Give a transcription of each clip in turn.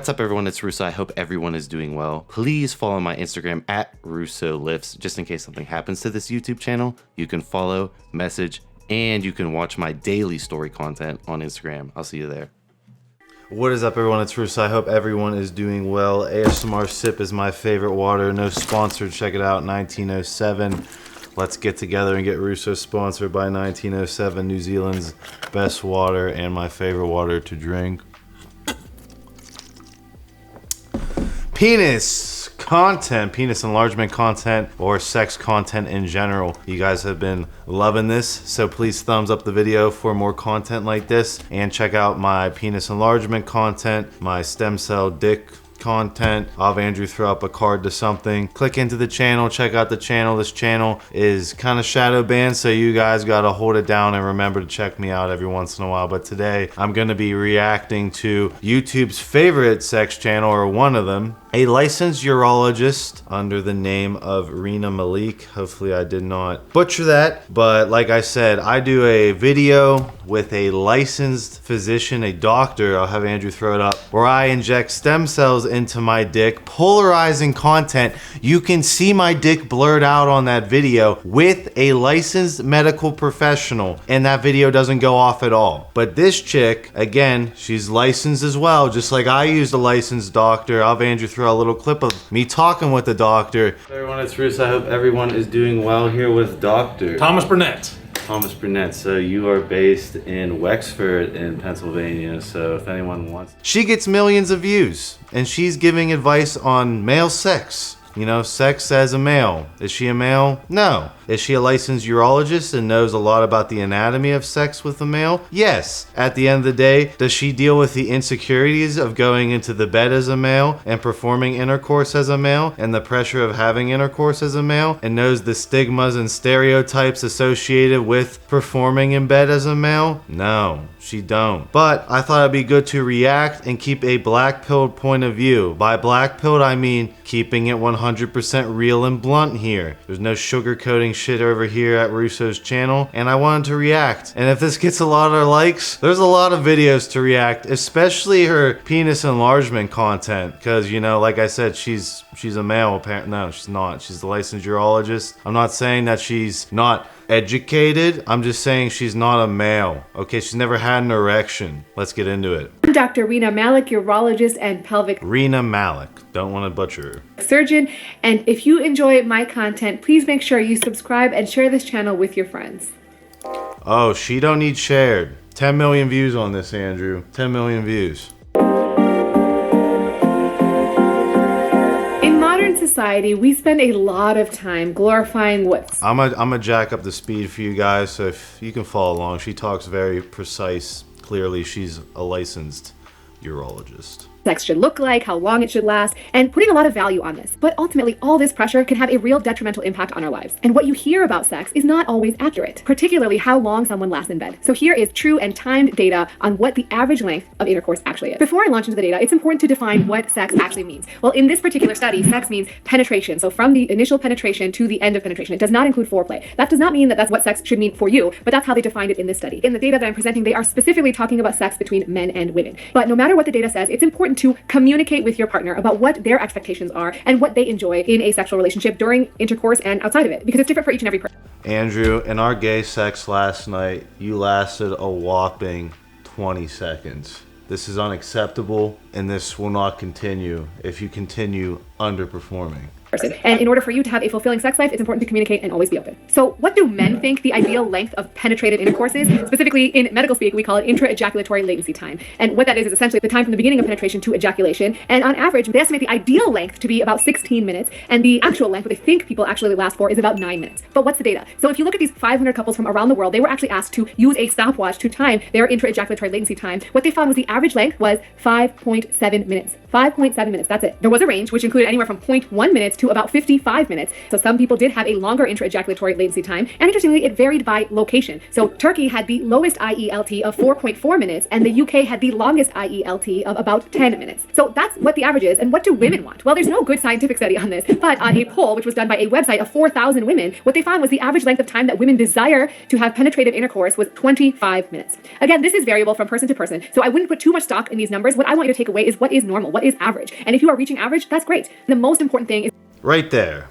What's up, everyone? It's Russo. I hope everyone is doing well. Please follow my Instagram at Russo Lifts, just in case something happens to this YouTube channel. You can follow, message, and you can watch my daily story content on Instagram. I'll see you there. What is up, everyone? It's Russo. I hope everyone is doing well. ASMR Sip is my favorite water. No sponsor. Check it out, 1907. Let's get together and get Russo sponsored by 1907, New Zealand's best water and my favorite water to drink. Penis content, penis enlargement content, or sex content in general. You guys have been loving this, so please thumbs up the video for more content like this, and check out my penis enlargement content, my stem cell dick content. I'll have Andrew throw up a card to something. Click into the channel, check out the channel. This channel is kind of shadow banned, so you guys gotta hold it down and remember to check me out every once in a while. But today I'm gonna be reacting to YouTube's favorite sex channel, or one of them, a licensed urologist under the name of Rena Malik. Hopefully I did not butcher that, but like I said, I do a video with a licensed physician, a doctor, I'll have Andrew throw it up, where I inject stem cells into my dick, polarizing content. You can see my dick blurred out on that video with a licensed medical professional, and that video doesn't go off at all. But this chick, again, she's licensed as well, just like I used a licensed doctor. I'll have Andrew throw a little clip of me talking with the doctor. Everyone, it's Russo. I hope everyone is doing well. Here with Dr. Thomas Burnett. Thomas Burnett. So you are based in Wexford in Pennsylvania, so if anyone wants... She gets millions of views, and she's giving advice on male sex. You know, sex as a male. Is she a male? No. Is she a licensed urologist and knows a lot about the anatomy of sex with a male? Yes. At the end of the day, does she deal with the insecurities of going into the bed as a male and performing intercourse as a male and the pressure of having intercourse as a male, and knows the stigmas and stereotypes associated with performing in bed as a male? No, she don't. But I thought it'd be good to react and keep a black-pilled point of view. By black-pilled, I mean keeping it 100% real and blunt here. There's no sugarcoating shit over here at Russo's channel, and I wanted to react. And if this gets a lot of likes, there's a lot of videos to react, especially her penis enlargement content, because, you know, like I said, she's a male apparently. No, she's not. She's a licensed urologist. I'm not saying that she's not educated. I'm just saying she's not a male. Okay, she's never had an erection. Let's get into it. I'm Dr. Rena Malik, urologist and pelvic Rena Malik. Don't want to butcher her. Surgeon. And if you enjoy my content, please make sure you subscribe and share this channel with your friends. Oh, she don't need shared. 10 million views on this, Andrew. 10 million views. Society, we spend a lot of time glorifying what's... I'm a jack up the speed for you guys, so if you can follow along. She talks very precise. Clearly, she's a licensed urologist. Sex should look like, how long it should last, and putting a lot of value on this. But ultimately, all this pressure can have a real detrimental impact on our lives. And what you hear about sex is not always accurate, particularly how long someone lasts in bed. So here is true and timed data on what the average length of intercourse actually is. Before I launch into the data, it's important to define what sex actually means. Well, in this particular study, sex means penetration. So from the initial penetration to the end of penetration. It does not include foreplay. That does not mean that that's what sex should mean for you, but that's how they defined it in this study. In the data that I'm presenting, they are specifically talking about sex between men and women. But no matter what the data says, it's important to communicate with your partner about what their expectations are and what they enjoy in a sexual relationship during intercourse and outside of it, because it's different for each and every person. Andrew, in our gay sex last night, you lasted a whopping 20 seconds. This is unacceptable, and this will not continue if you continue underperforming. And in order for you to have a fulfilling sex life, it's important to communicate and always be open. So what do men think the ideal length of penetrative intercourse is? Specifically, in medical speak, we call it intra-ejaculatory latency time. And what that is essentially the time from the beginning of penetration to ejaculation. And on average, they estimate the ideal length to be about 16 minutes. And the actual length, what they think people actually last for, is about 9 minutes. But what's the data? So if you look at these 500 couples from around the world, they were actually asked to use a stopwatch to time their intra-ejaculatory latency time. What they found was the average length was 5.7 minutes. 5.7 minutes, that's it. There was a range which included anywhere from 0.1 minutes to about 55 minutes. So some people did have a longer intra-ejaculatory latency time, and interestingly, it varied by location. So Turkey had the lowest IELT of 4.4 minutes, and the UK had the longest IELT of about 10 minutes. So that's what the average is, and what do women want? Well, there's no good scientific study on this, but on a poll, which was done by a website of 4,000 women, what they found was the average length of time that women desire to have penetrative intercourse was 25 minutes. Again, this is variable from person to person, so I wouldn't put too much stock in these numbers. What I want you to take away is what is normal, what is average. And if you are reaching average, that's great. The most important thing is right there.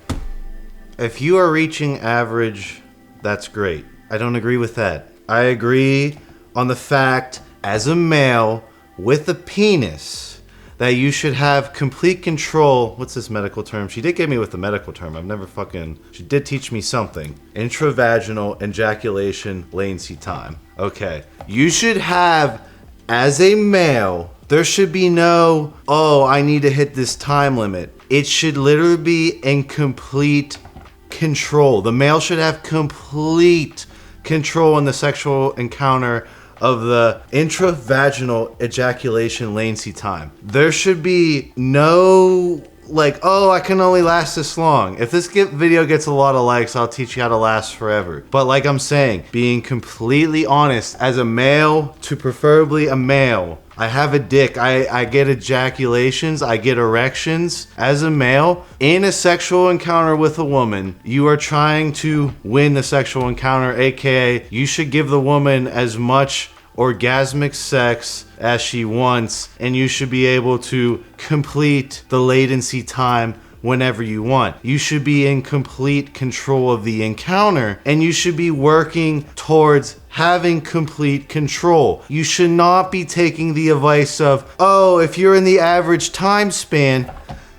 If you are reaching average, that's great. I don't agree with that. I agree on the fact, as a male with a penis, that you should have complete control. What's this medical term? She did give me with the medical term. She did teach me something. Intravaginal ejaculation latency time. Okay. You should have, as a male, there should be no, oh, I need to hit this time limit. It should literally be in complete control. The male should have complete control in the sexual encounter of the intravaginal ejaculation latency time. There should be no like, oh, I can only last this long. If this video gets a lot of likes, I'll teach you how to last forever. But like I'm saying, being completely honest, as a male to preferably a male, I have a dick. I get ejaculations. I get erections. As a male, in a sexual encounter with a woman, you are trying to win the sexual encounter, aka you should give the woman as much orgasmic sex as she wants, and you should be able to complete the latency time whenever you want. You should be in complete control of the encounter, and you should be working towards having complete control. You should not be taking the advice of, oh, if you're in the average time span,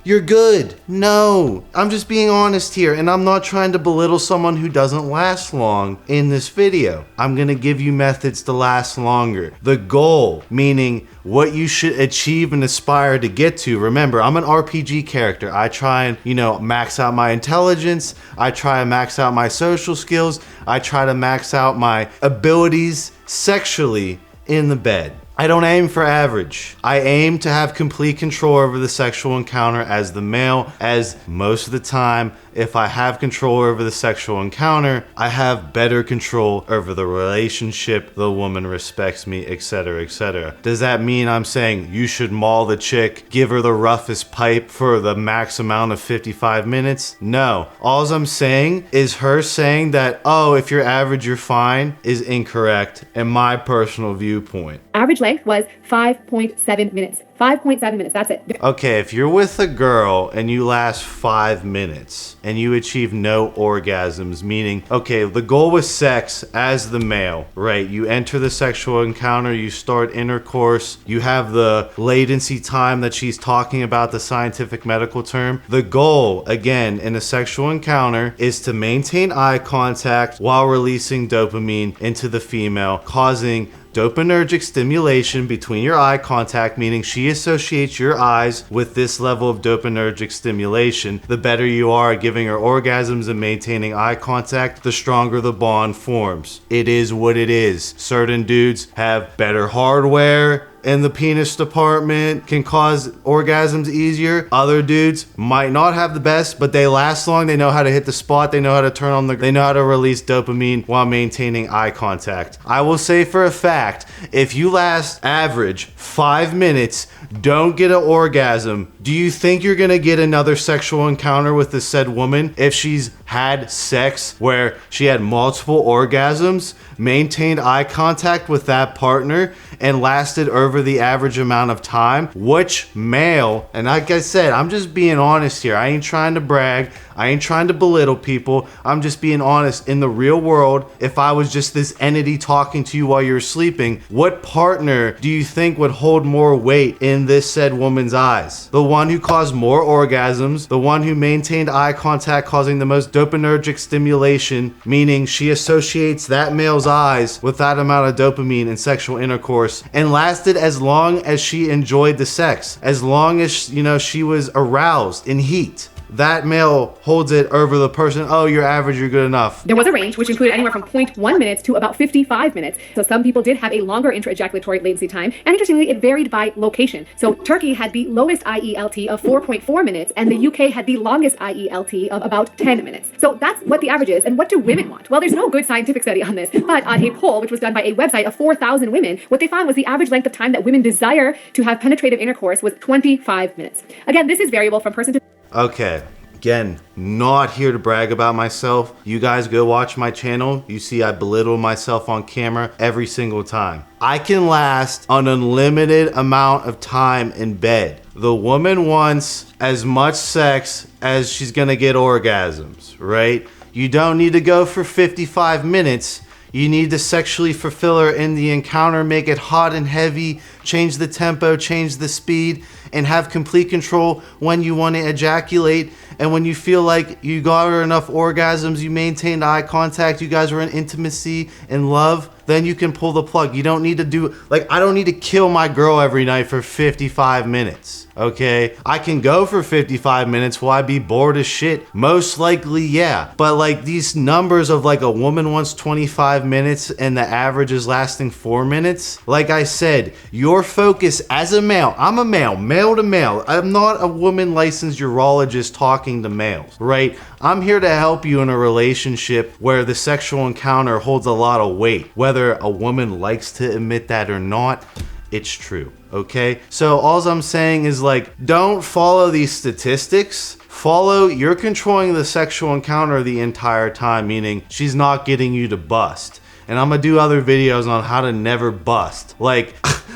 you're good. No, I'm just being honest here, and I'm not trying to belittle someone who doesn't last long in this video. I'm gonna give you methods to last longer. The goal, meaning what you should achieve and aspire to get to. Remember, I'm an RPG character. I try and, max out my intelligence. I try and max out my social skills. I try to max out my abilities sexually in the bed. I don't aim for average. I aim to have complete control over the sexual encounter as the male, as most of the time, if I have control over the sexual encounter, I have better control over the relationship, the woman respects me, etc., etc. Does that mean I'm saying you should maul the chick, give her the roughest pipe for the max amount of 55 minutes? No. All I'm saying is her saying that, oh, if you're average, you're fine, is incorrect in my personal viewpoint. Average length was 5.7 minutes. 5.7 minutes, that's it. Okay, if you're with a girl and you last 5 minutes and you achieve no orgasms, meaning, okay, the goal was sex as the male, right? You enter the sexual encounter, you start intercourse, you have the latency time that she's talking about, the scientific medical term. The goal, again, in a sexual encounter is to maintain eye contact while releasing dopamine into the female, causing dopaminergic stimulation between your eye contact, meaning she associates your eyes with this level of dopaminergic stimulation. The better you are at giving her orgasms and maintaining eye contact, the stronger the bond forms. It is what it is. Certain dudes have better hardware in the penis department, can cause orgasms easier. Other dudes might not have the best, but they last long. They know how to hit the spot. They know how to turn on they know how to release dopamine while maintaining eye contact. I will say for a fact, if you last average 5 minutes, don't get an orgasm, do you think you're gonna get another sexual encounter with the said woman if she's had sex where she had multiple orgasms, maintained eye contact with that partner, and lasted over the average amount of time? Which male, and like I said, I'm just being honest here. I ain't trying to brag. I ain't trying to belittle people. I'm just being honest. In the real world, if I was just this entity talking to you while you're sleeping, what partner do you think would hold more weight in this said woman's eyes? The one who caused more orgasms, the one who maintained eye contact causing the most dopaminergic stimulation, meaning she associates that male's eyes with that amount of dopamine in sexual intercourse, and lasted as long as she enjoyed the sex, as long as she was aroused in heat. That male holds it over the person, oh, you're average, you're good enough. There was a range which included anywhere from 0.1 minutes to about 55 minutes. So some people did have a longer intra-ejaculatory latency time, and interestingly, it varied by location. So Turkey had the lowest IELT of 4.4 minutes, and the UK had the longest IELT of about 10 minutes. So that's what the average is. And what do women want? Well, there's no good scientific study on this, but on a poll which was done by a website of 4,000 women, what they found was the average length of time that women desire to have penetrative intercourse was 25 minutes. Again, this is variable from person to Okay, again, not here to brag about myself. You guys go watch my channel. You see I belittle myself on camera every single time. I can last an unlimited amount of time in bed. The woman wants as much sex as she's gonna get orgasms, right? You don't need to go for 55 minutes. You need to sexually fulfill her in the encounter, make it hot and heavy, change the tempo, change the speed, and have complete control when you want to ejaculate. And when you feel like you got her enough orgasms, you maintained eye contact, you guys were in intimacy and love, then you can pull the plug. You don't need to do, like, I don't need to kill my girl every night for 55 minutes, okay? I can go for 55 minutes. Will I be bored as shit? Most likely, yeah. But like these numbers of like a woman wants 25 minutes and the average is lasting 4 minutes. Like I said, your focus as a male, I'm a male to male. I'm not a woman licensed urologist talking to males, right? I'm here to help you in a relationship where the sexual encounter holds a lot of weight. Whether a woman likes to admit that or not, it's true, okay? So all I'm saying is like, don't follow these statistics. Follow, you're controlling the sexual encounter the entire time, meaning she's not getting you to bust. And I'm gonna do other videos on how to never bust. Like,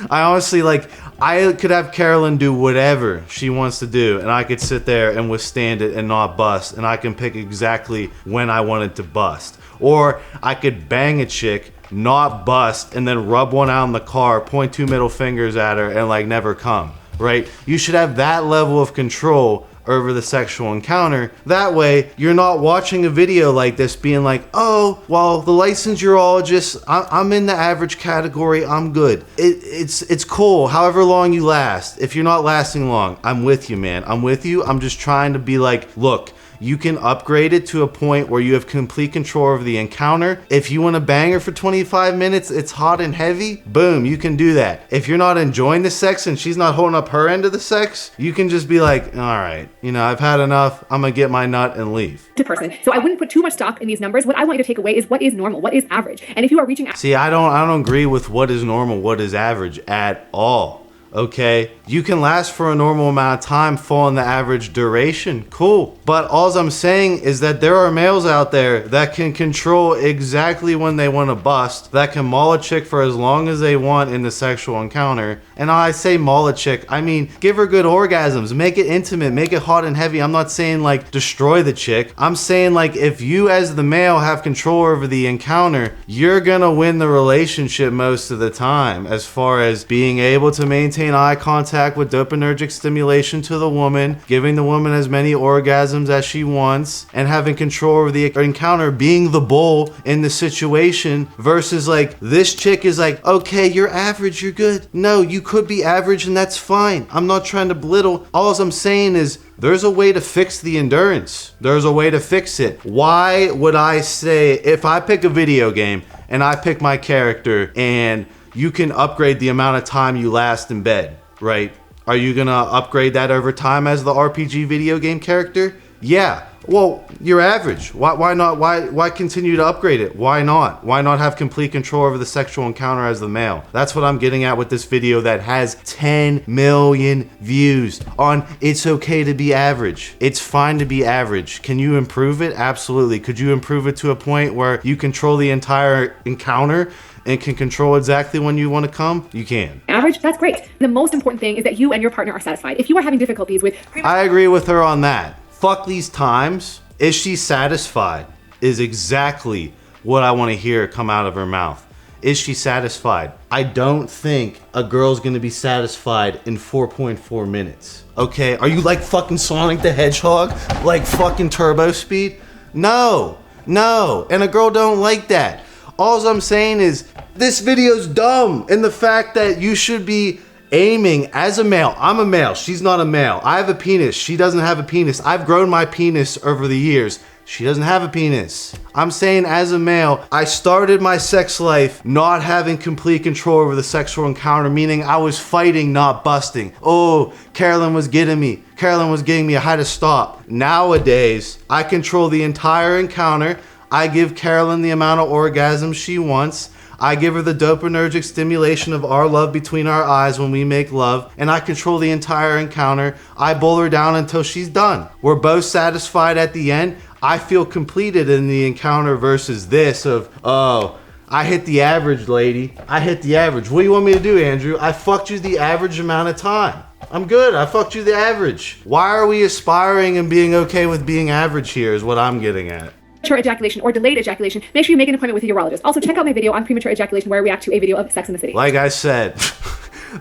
I honestly, like, I could have Carolyn do whatever she wants to do, and I could sit there and withstand it and not bust, and I can pick exactly when I wanted to bust. Or I could bang a chick, not bust, and then rub one out in the car, point 2 middle fingers at her, and like never come, right? You should have that level of control over the sexual encounter. That way, you're not watching a video like this being like, oh, well, the licensed urologist, I'm in the average category, I'm good. It's cool, however long you last. If you're not lasting long, I'm with you, man. I'm with you. I'm just trying to be like, look, you can upgrade it to a point where you have complete control over the encounter. If you want to bang her for 25 minutes, it's hot and heavy, boom, you can do that. If you're not enjoying the sex and she's not holding up her end of the sex, you can just be like, all right, you know, I've had enough, I'm gonna get my nut and leave. To person. So I wouldn't put too much stock in these numbers. What I want you to take away is what is normal, what is average. And if you are reaching out. See, I don't agree with what is normal, what is average at all. Okay, you can last for a normal amount of time, fall in the average duration, cool. But all I'm saying is that there are males out there that can control exactly when they want to bust, that can maul a chick for as long as they want in the sexual encounter. And I say maul a chick, I mean, give her good orgasms, make it intimate, make it hot and heavy. I'm not saying like destroy the chick. I'm saying like if you as the male have control over the encounter, you're gonna win the relationship most of the time as far as being able to maintain eye contact with dopaminergic stimulation to the woman, giving the woman as many orgasms as she wants, and having control over the encounter, being the bull in the situation, versus like this chick is like, okay, you're average, you're good. No, you could be average and that's fine. I'm not trying to belittle. All I'm saying is there's a way to fix the endurance. There's a way to fix it. Why would I say, if I pick a video game and I pick my character and you can upgrade the amount of time you last in bed, right? Are you gonna upgrade that over time as the RPG video game character? Yeah. Well, you're average. Why not? Why continue to upgrade it? Why not? Why not have complete control over the sexual encounter as the male? That's what I'm getting at with this video that has 10 million views on it's okay to be average. It's fine to be average. Can you improve it? Absolutely. Could you improve it to a point where you control the entire encounter and can control exactly when you want to come? You can. Average, that's great. The most important thing is that you and your partner are satisfied. If you are having difficulties with... I agree with her on that. Fuck these times. Is she satisfied? Is exactly what I want to hear come out of her mouth. Is she satisfied? I don't think a girl's gonna be satisfied in 4.4 minutes. Okay, are you like fucking Sonic the Hedgehog? Like fucking turbo speed? No, and a girl don't like that. All I'm saying is this video's dumb in the fact that you should be aiming as a male. I'm a male, she's not a male. I have a penis, she doesn't have a penis. I've grown my penis over the years. She doesn't have a penis. I'm saying as a male, I started my sex life not having complete control over the sexual encounter, meaning I was fighting, not busting. Oh, Carolyn was getting me. Carolyn was getting me, I had to stop. Nowadays, I control the entire encounter. I give Carolyn the amount of orgasms she wants. I give her the dopaminergic stimulation of our love between our eyes when we make love, and I control the entire encounter. I bowl her down until she's done. We're both satisfied at the end. I feel completed in the encounter versus this of, oh, I hit the average, lady. I hit the average. What do you want me to do, Andrew? I fucked you the average amount of time. I'm good. I fucked you the average. Why are we aspiring and being okay with being average here is what I'm getting at. Premature ejaculation or delayed ejaculation, make sure you make an appointment with a urologist. Also, check out my video on premature ejaculation where I react to a video of Sex in the City. Like I said,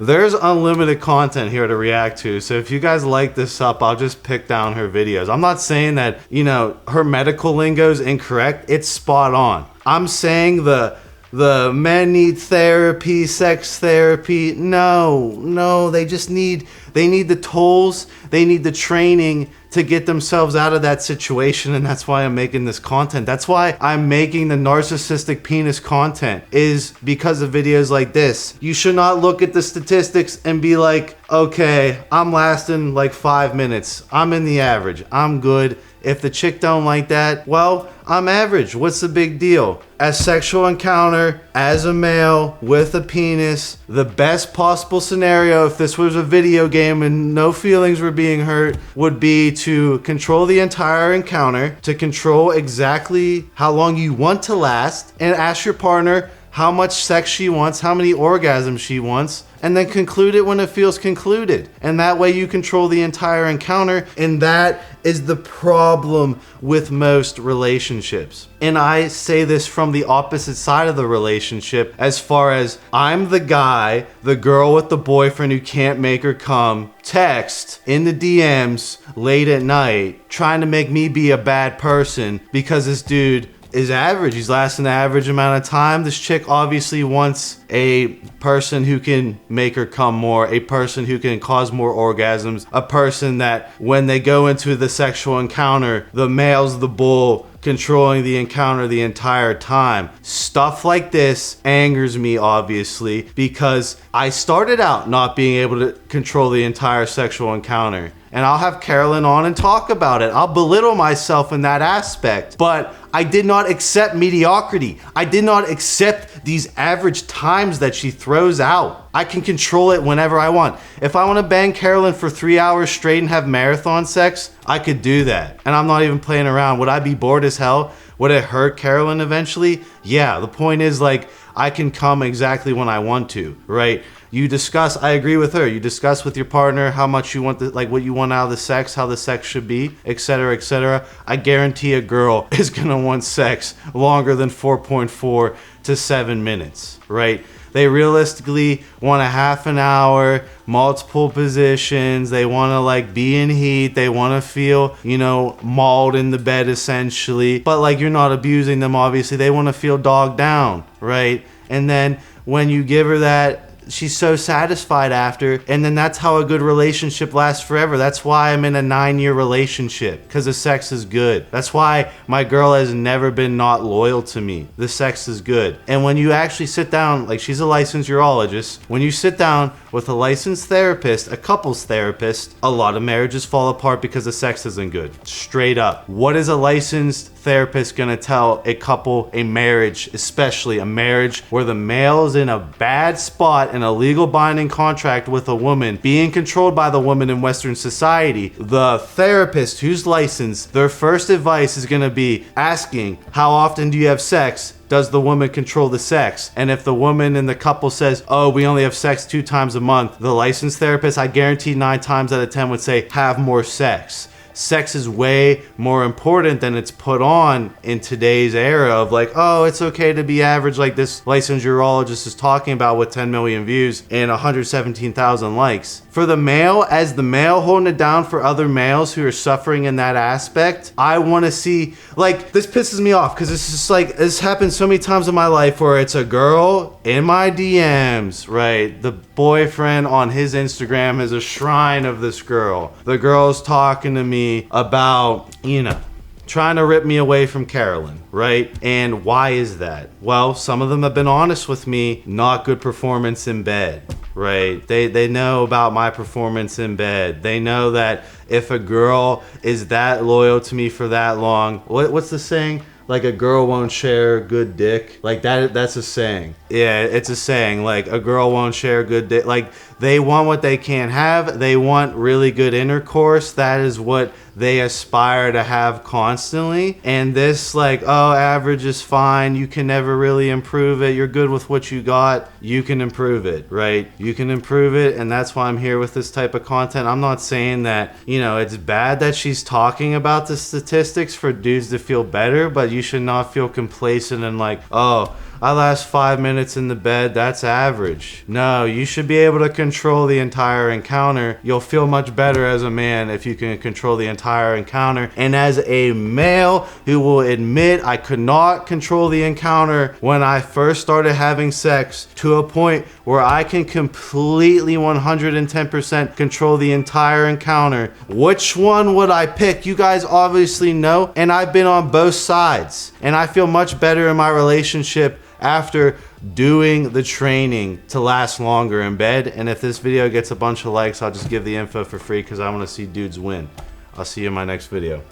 there's unlimited content here to react to. So if you guys like this up, I'll just pick down her videos. I'm not saying that, you know, her medical lingo is incorrect. It's spot on. I'm saying the men need therapy, sex therapy. No, they need the tools, they need the training to get themselves out of that situation, and that's why I'm making this content. That's why I'm making the narcissistic penis content, is because of videos like this. You should not look at the statistics and be like, okay, I'm lasting like 5 minutes. I'm in the average. I'm good. If the chick don't like that, well, I'm average. What's the big deal? A sexual encounter as a male with a penis, the best possible scenario, if this was a video game and no feelings were being hurt, would be to control the entire encounter, to control exactly how long you want to last, and ask your partner how much sex she wants, how many orgasms she wants, and then conclude it when it feels concluded. And that way you control the entire encounter, and that is the problem with most relationships. And I say this from the opposite side of the relationship, as far as I'm the guy, the girl with the boyfriend who can't make her come, text in the DMs late at night, trying to make me be a bad person because this dude is average. He's lasting the average amount of time. This chick obviously wants a person who can make her come more, a person who can cause more orgasms, a person that when they go into the sexual encounter, the male's the bull controlling the encounter the entire time. Stuff like this angers me, obviously, because I started out not being able to control the entire sexual encounter. And I'll have Carolyn on and talk about it. I'll belittle myself in that aspect. But I did not accept mediocrity. I did not accept these average times that she throws out. I can control it whenever I want. If I want to bang Carolyn for 3 hours straight and have marathon sex, I could do that. And I'm not even playing around. Would I be bored as hell? Would it hurt Carolyn eventually? Yeah, the point is, like, I can come exactly when I want to, right? You discuss, I agree with her, you discuss with your partner how much you want, what you want out of the sex, how the sex should be, etc., etc. I guarantee a girl is gonna want sex longer than 4.4 to 7 minutes, right? They realistically want a half an hour, multiple positions. They want to like be in heat. They want to feel, you know, mauled in the bed essentially. But like you're not abusing them, obviously. They want to feel dogged down, right? And then when you give her that, she's so satisfied after, and then that's how a good relationship lasts forever. That's why I'm in a 9-year relationship, because the sex is good. That's why my girl has never been not loyal to me. The sex is good. And when you actually sit down, like she's a licensed urologist, when you sit down with a licensed therapist, a couples therapist, a lot of marriages fall apart because the sex isn't good. Straight up. What is a licensed therapist gonna tell a couple, a marriage, especially a marriage where the male is in a bad spot in a legal binding contract with a woman, being controlled by the woman in Western society? The therapist who's licensed, their first advice is gonna be asking, how often do you have sex? Does the woman control the sex? And if the woman in the couple says, oh, we only have sex 2 times a month, the licensed therapist, I guarantee 9 times out of 10 would say, have more sex. Sex is way more important than it's put on in today's era of like, oh, it's okay to be average, like this licensed urologist is talking about with 10 million views and 117,000 likes. For the male, as the male holding it down for other males who are suffering in that aspect, I want to see, like, this pisses me off because it's just like, this happens so many times in my life where it's a girl in my DMs, right? The boyfriend on his Instagram is a shrine of this girl. The girl's talking to me about, you know, trying to rip me away from Carolyn, right? And why is that? Well, some of them have been honest with me, not good performance in bed, right? They know about my performance in bed. They know that if a girl is that loyal to me for that long, what's the saying? Like a girl won't share good dick. Like that's a saying. Yeah, it's a saying. Like a girl won't share good dick. Like They want what they can't have. They want really good intercourse. That is what they aspire to have constantly. And this like, oh, average is fine, you can never really improve it, you're good with what you got. You can improve it, right? You can improve it, and that's why I'm here with this type of content. I'm not saying that, you know, it's bad that she's talking about the statistics for dudes to feel better, but you should not feel complacent and like, oh, I last 5 minutes in the bed, that's average. No, you should be able to control the entire encounter. You'll feel much better as a man if you can control the entire encounter. And as a male who will admit I could not control the encounter when I first started having sex to a point where I can completely 110% control the entire encounter, which one would I pick? You guys obviously know, and I've been on both sides, and I feel much better in my relationship after doing the training to last longer in bed. And if this video gets a bunch of likes, I'll just give the info for free because I want to see dudes win. I'll see you in my next video.